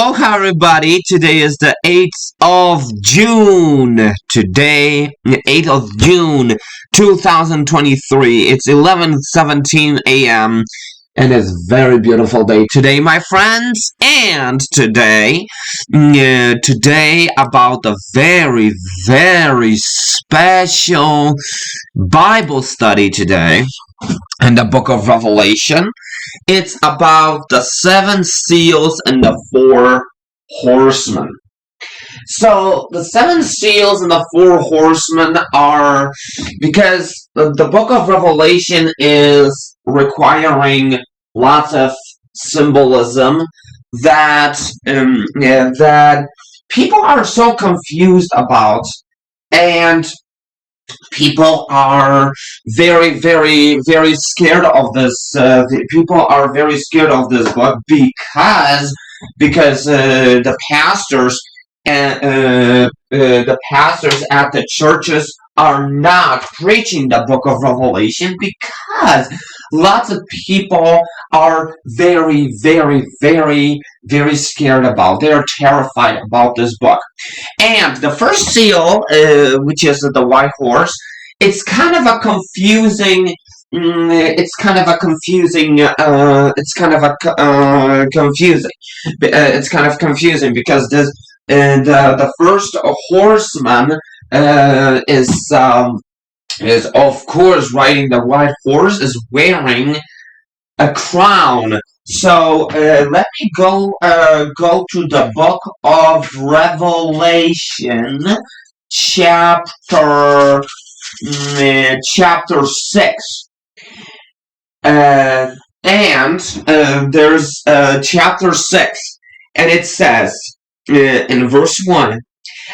Hi everybody, today is the 8th of June. Today, 8th of June, 2023. It's 11:17 a.m. and it's a very beautiful day today, my friends. And today about a very, very special Bible study today in the book of Revelation. It's about the seven seals and the four horsemen. So the seven seals and the four horsemen are because the book of Revelation is requiring lots of symbolism that people are so confused about, and people are very, very, very scared of this. People are very scared of this book because the pastors at the churches are not preaching the book of Revelation because lots of people are very, very, very, very scared about. They are terrified about this book. And the first seal, which is the white horse, it's kind of a confusing. It's kind of a confusing. It's kind of a confusing. It's kind of confusing because the first horseman is of course riding the white horse, is wearing a crown. So let me go to the book of Revelation, chapter 6. And there's chapter 6, and it says in verse 1,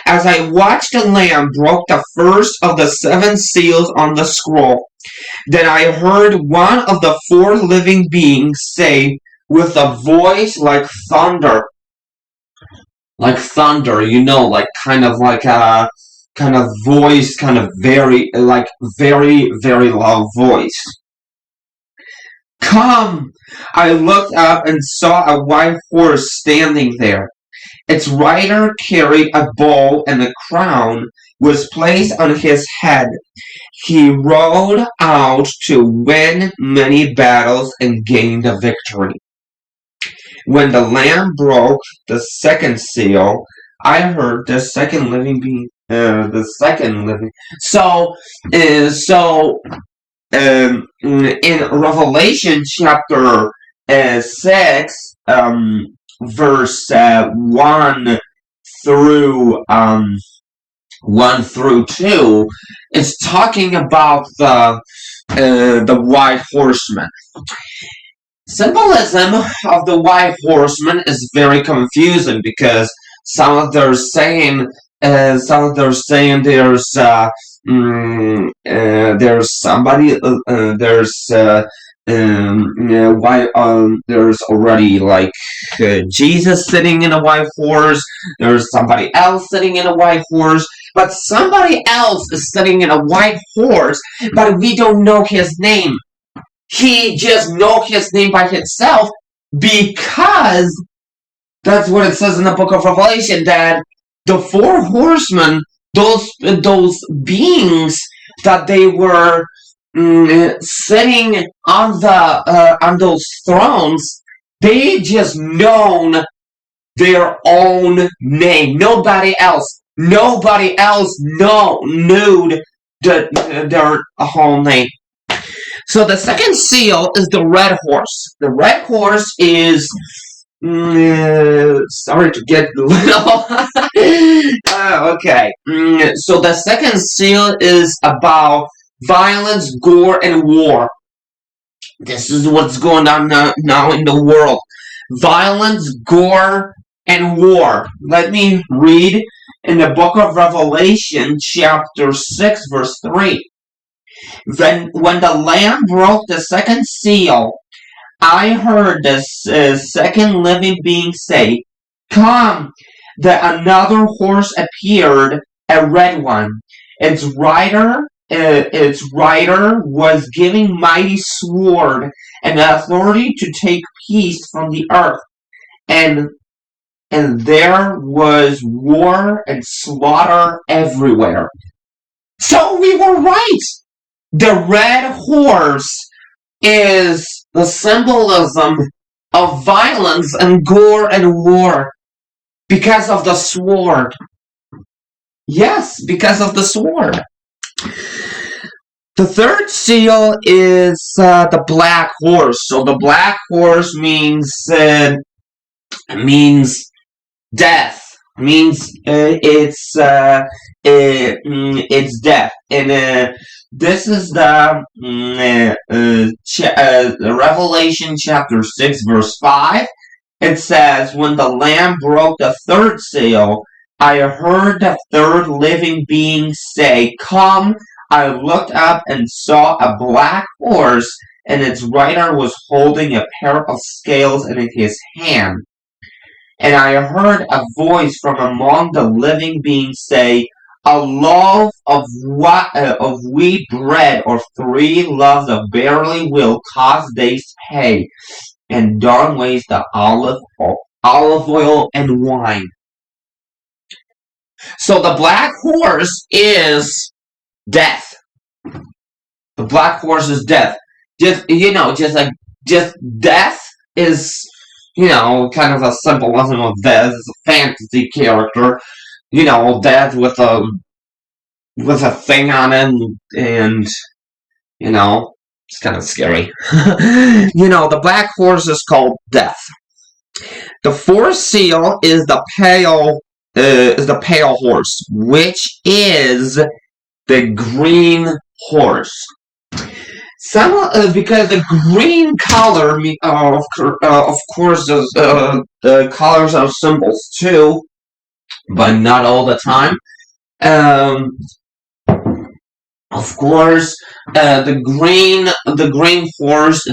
"As I watched, the Lamb broke the first of the seven seals on the scroll. Then I heard one of the four living beings say with a voice like thunder," like kind of voice, kind of very, very, very loud voice, "Come!" I looked up and saw a white horse standing there. Its rider carried a bow, and a crown was placed on his head. He rode out to win many battles and gain the victory. When the Lamb broke the second seal, I heard the second living being. In Revelation chapter 6, verse 1 through 2, is talking about the white horseman. Symbolism of the white horseman is very confusing because some of them are saying there's somebody there's already Jesus sitting in a white horse. There's somebody else sitting in a white horse, but somebody else is sitting in a white horse, but we don't know his name. He just knows his name by himself because that's what it says in the book of Revelation, that the four horsemen, those beings, that they were sitting on those thrones, they just known their own name. Nobody else knew their whole name. So the second seal is the red horse. The red horse is sorry to get little. Okay. So the second seal is about violence, gore, and war. This is what's going on now in the world. Violence, gore, and war. Let me read in the book of Revelation, chapter 6, verse 3. When the Lamb broke the second seal, I heard the second living being say, "Come!" Another horse appeared, a red one. Its rider was given mighty sword and authority to take peace from the earth and and there was war and slaughter everywhere. So we were right. The red horse is the symbolism of violence and gore and war because of the sword. Yes, because of the sword. The third seal is the black horse. So the black horse means death. Means it's death, and this is the Revelation chapter 6 verse 5. It says, "When the Lamb broke the third seal, I heard the third living being say, 'Come.' I looked up and saw a black horse, and its rider was holding a pair of scales in his hand. And I heard a voice from among the living beings say, 'A loaf of wheat bread or 3 loaves of barley will cost days' pay, and don't waste the olive oil and wine.'" So the black horse is death. The black horse is death. Just death is kind of a symbolism of death. It's a fantasy character. Death with a thing on it, and it's kind of scary. The black horse is called death. The fourth seal is the pale horse, which is the green horse. Because the green color, of course, the colors are symbols too, but not all the time. Of course, the green horse.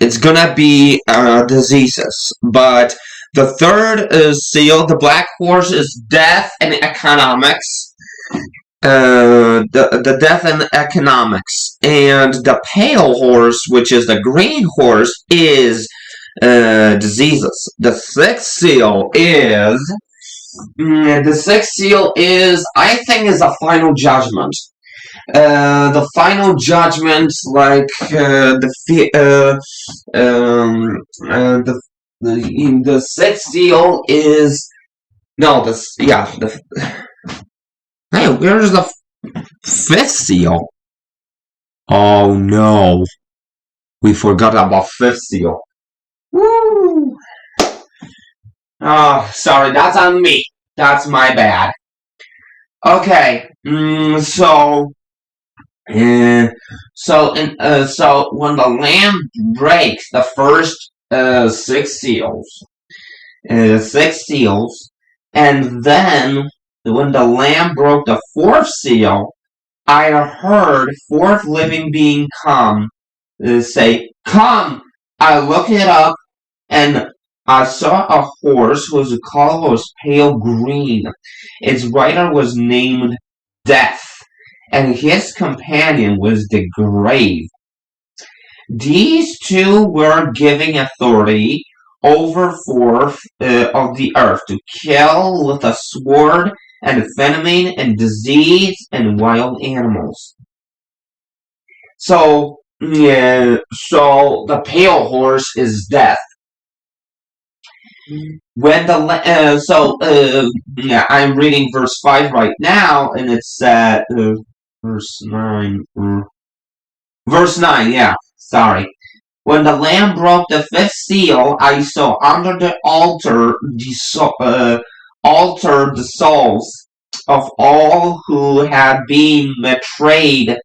It's gonna be diseases, but the third seal, the black horse, is death and economics. The death and economics, and the pale horse, which is the green horse, is diseases. The sixth seal is, I think, is a final judgment. The final judgment, like the sixth seal is hey, where's the fifth seal? Oh no, we forgot about fifth seal. Woo! Oh, sorry, that's on me. That's my bad. Okay, so when the Lamb breaks the first 6 seals, and then when the Lamb broke the 4th seal, I heard 4th living being say, "Come!" I looked it up, and I saw a horse whose color was pale green. Its rider was named Death, and his companion was the Grave. These two were giving authority over 4th of the earth to kill with a sword and famine and disease and wild animals. So the pale horse is death. When I'm reading verse 5 right now, and it's verse 9. Verse 9, yeah, sorry. When the Lamb broke the 5th seal, I saw under the altar the souls of all who had been betrayed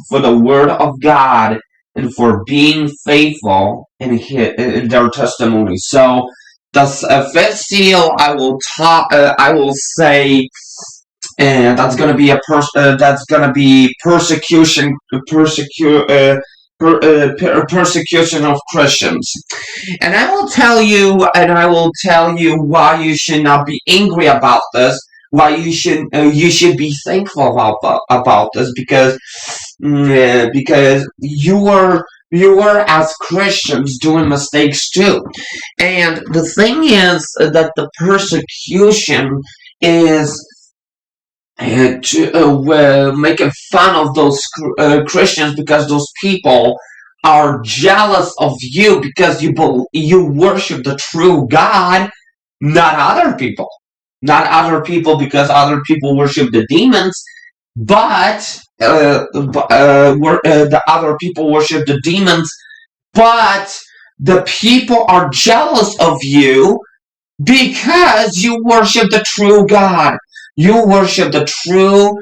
for the word of God and for being faithful in their testimony. So the 5th seal, I will say, and that's gonna be persecution of Christians. And I will tell you why you should not be angry about this. Why you should be thankful about this, because because you are as Christians doing mistakes too. And the thing is that the persecution is making fun of those Christians because those people are jealous of you because you worship the true God, not other people. Not other people because other people worship the demons, but the other people worship the demons, but the people are jealous of you because you worship the true God. You worship the true,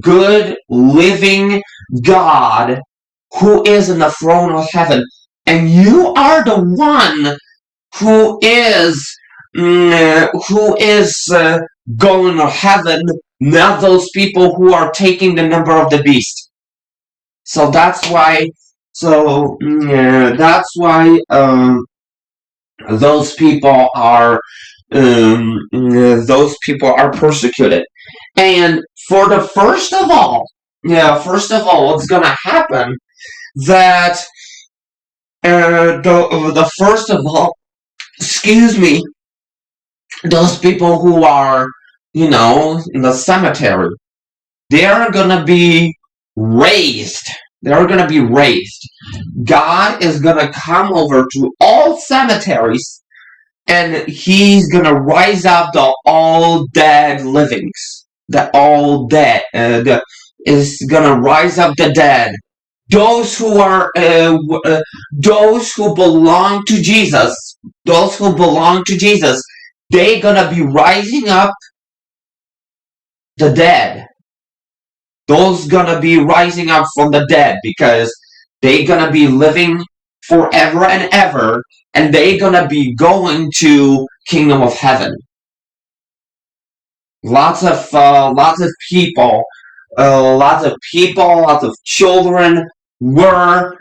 good, living God who is in the throne of heaven. And you are the one who is going to heaven, not those people who are taking the number of the beast. So that's why. So those people are persecuted. And for the first of all, what's gonna happen that the first of all, excuse me, those people who are, in the cemetery, they are gonna be raised. They are gonna be raised. God is gonna come over to all cemeteries, and He's gonna rise up the all dead livings. The all dead. Is gonna rise up the dead. Those who are, those who belong to Jesus. Those who belong to Jesus. They gonna be rising up the dead. Those gonna be rising up from the dead because they gonna be living forever and ever, and they gonna be going to kingdom of heaven. Lots of children were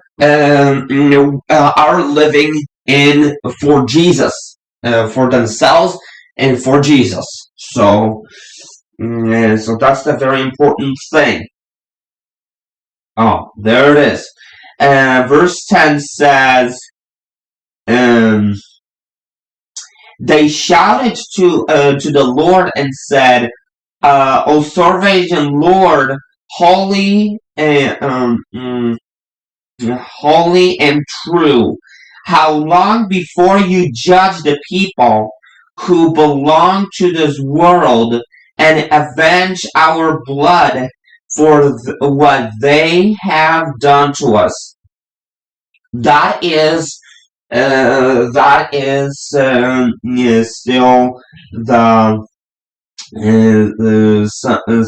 are living in for Jesus, for themselves and for Jesus. So that's the very important thing. Oh, there it is. Verse 10 says, um, they shouted to the Lord and said, O sovereign Lord, holy holy and true, how long before you judge the people who belong to this world and avenge our blood for what they have done to us? That is still the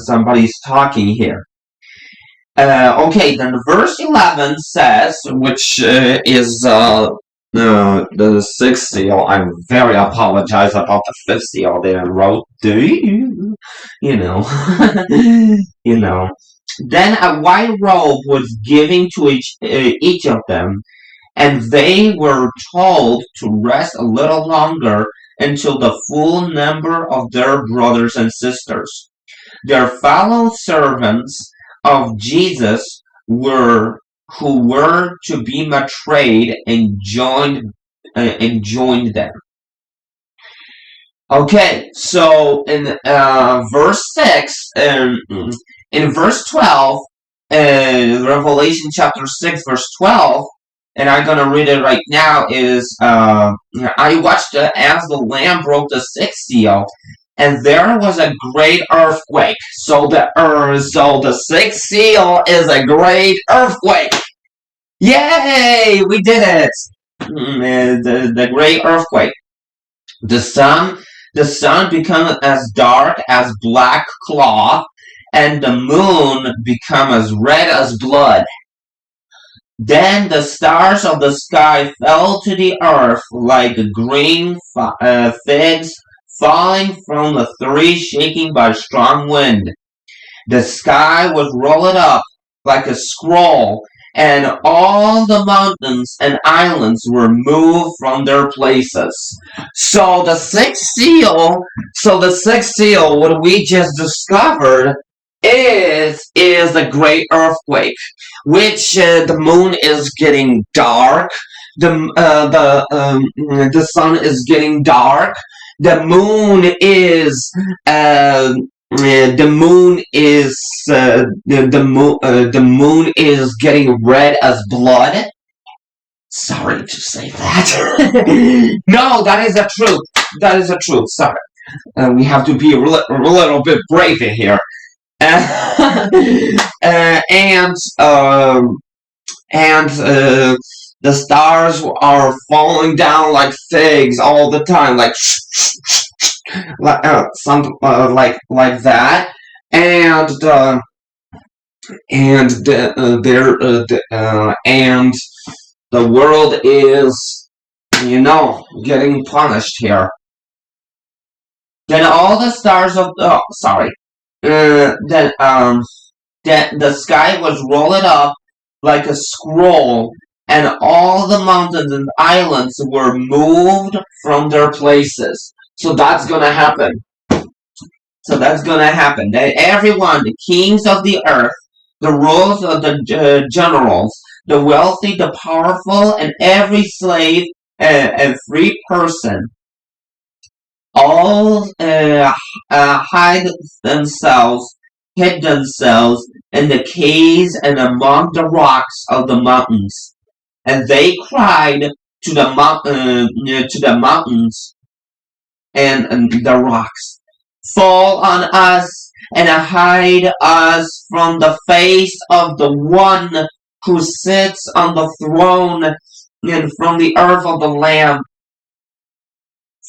somebody's talking here. Okay, then verse 11 says, which is the sixth seal. I very apologize about the fifth seal there wrote. You know, you know. Then a white robe was given to each of them, and they were told to rest a little longer until the full number of their brothers and sisters, their fellow servants of Jesus, who were to be betrayed, and joined them. Okay, so in verse 6, in verse 12, Revelation chapter 6, verse 12, and I'm going to read it right now, is, I watched as the Lamb broke the sixth seal, and there was a great earthquake. So the sixth seal is a great earthquake. Yay! We did it! The great earthquake. The sun became as dark as black cloth, and the moon became as red as blood. Then the stars of the sky fell to the earth like green figs falling from a tree shaken by a strong wind. The sky was rolled up like a scroll, and all the mountains and islands were moved from their places. So the sixth seal, what we just discovered, is a great earthquake, which the moon is getting dark, the sun is getting dark, the moon is the moon is the moon is getting red as blood. Sorry to say that. No, that is the truth. That is the truth. Sorry, we have to be a little bit brave in here. uh, and the stars are falling down like figs all the time, like something like that, and and the world is, getting punished here. Then all the stars of the sorry, then that the sky was rolled up like a scroll, and all the mountains and islands were moved from their places. So that's gonna happen. So that's gonna happen. That everyone, the kings of the earth, the rulers of the generals, the wealthy, the powerful, and every slave and free person, all hide themselves, hid themselves in the caves and among the rocks of the mountains. And they cried to the mountains and the rocks, fall on us and hide us from the face of the one who sits on the throne and from the earth of the Lamb.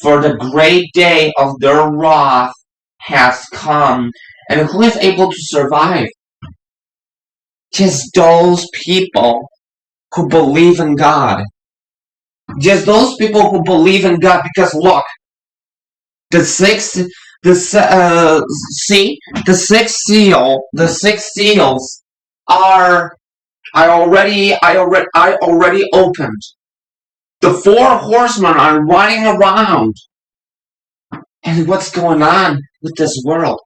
For the great day of their wrath has come, and who is able to survive? Just those people who believe in God. Just those people who believe in God. Because look, the sixth, the six seals are. I already opened. The four horsemen are running around. And what's going on with this world?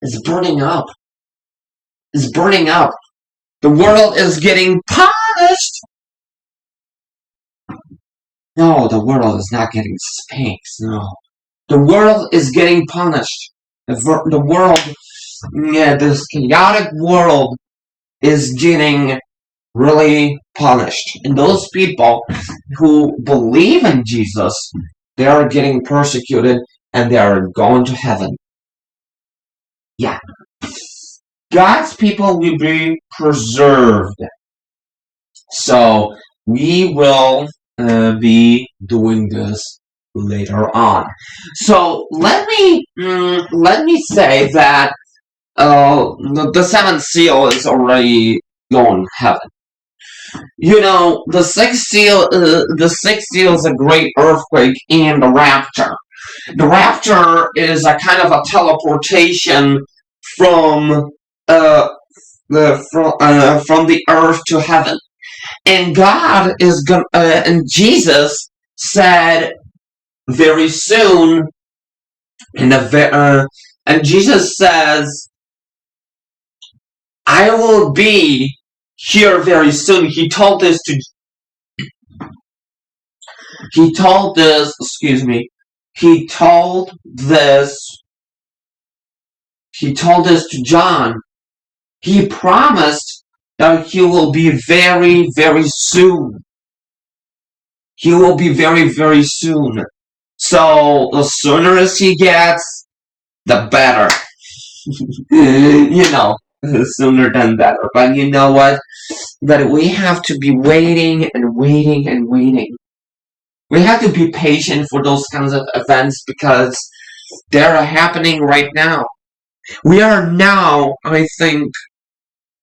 It's burning up. It's burning up. The world is getting punished. No, the world is not getting spanked. No. The world is getting punished. The world, this chaotic world is getting really punished. And those people who believe in Jesus, they are getting persecuted and they are going to heaven. Yeah. God's people will be preserved. So we will be doing this later on. So let me say that the seventh seal is already going to heaven. The sixth seal is a great earthquake and the rapture. The rapture is a kind of a teleportation from from the earth to heaven. And God is going. And Jesus said very soon, and Jesus says, "I will be here very soon." He told this to. He told this. Excuse me. He told this. He told this to John. He promised that he will be very, very soon. He will be very, very soon. So the sooner as he gets, the better. Sooner than better. But you know what? But we have to be waiting and waiting and waiting. We have to be patient for those kinds of events because they're happening right now. We are now, I think,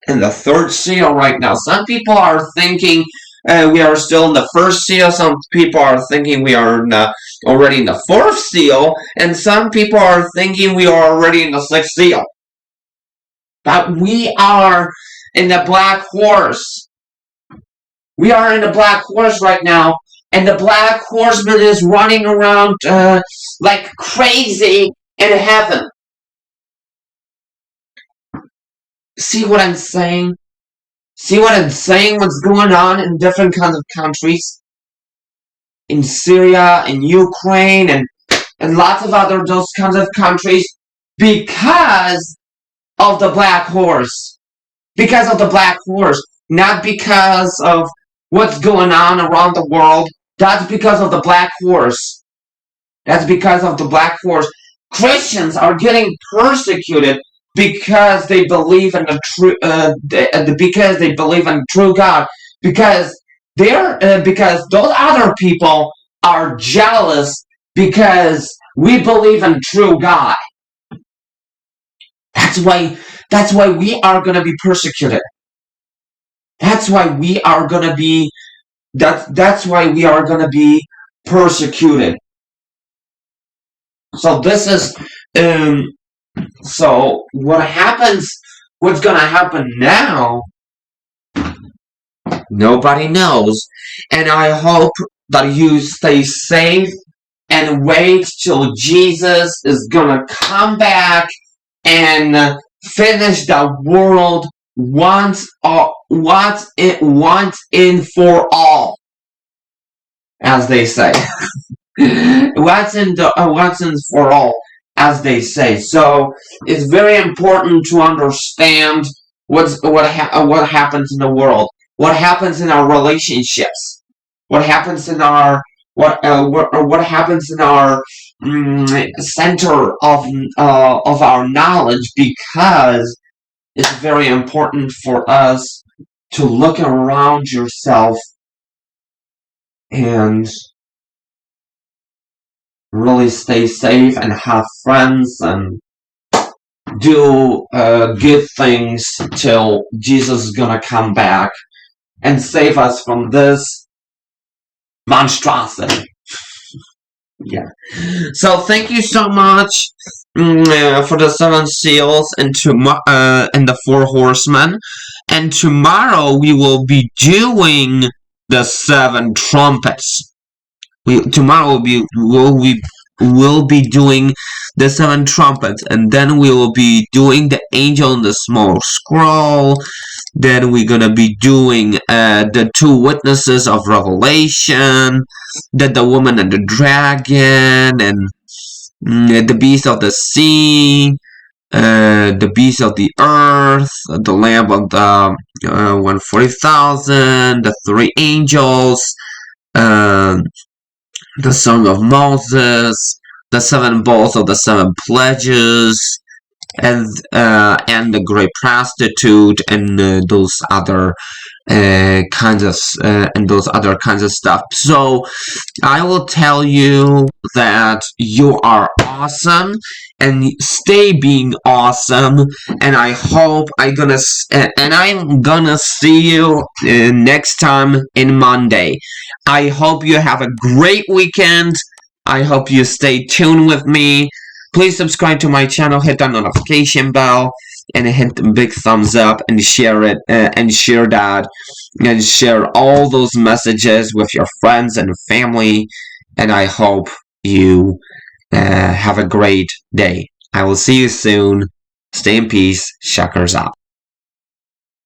in the third seal right now. Some people are thinking we are still in the first seal. Some people are thinking we are already in the fourth seal. And some people are thinking we are already in the sixth seal. But we are in the black horse. We are in the black horse right now. And the black horseman is running around like crazy in heaven. See what I'm saying? See what I'm saying? What's going on in different kinds of countries? In Syria, in Ukraine, and lots of other those kinds of countries because of the black horse. Because of the black horse. Not because of what's going on around the world. That's because of the black horse. That's because of the black horse. Christians are getting persecuted because they believe in the true, because they believe in true God. Because because those other people are jealous because we believe in true God. That's why. That's why we are gonna be persecuted. That's why we are gonna be. That's why we are gonna be persecuted. So this is so what happens, what's gonna happen now, nobody knows. And I hope that you stay safe and wait till Jesus is gonna come back and finish the world once in for all, as they say. Once and for all, as they say. So it's very important to understand what happens in the world, what happens in our relationships, what happens in our what happens in our center of our knowledge, because it's very important for us to look around yourself and really stay safe and have friends and do good things till Jesus is gonna come back and save us from this monstrosity. Yeah. So thank you so much for the 7 seals and the 4 horsemen. And tomorrow we will be doing the 7 trumpets. Tomorrow will be doing the 7 trumpets, and then we will be doing the angel and the small scroll. Then we're gonna be doing the 2 witnesses of Revelation, then the woman and the dragon, and the beast of the sea, the beast of the earth, the lamb of the 140,000, the 3 angels, uh, the Song of Moses, the 7 bowls of the 7 pledges, and the great prostitute, and those other kinds of stuff. So I will tell you that you are awesome and stay being awesome. And I hope I'm gonna see you next time in Monday. I hope you have a great weekend. I hope you stay tuned with me. Please subscribe to my channel, hit that notification bell, and hit the big thumbs up, and share it, and share that, and share all those messages with your friends and family. And I hope you have a great day. I will see you soon. Stay in peace. Shuckers out.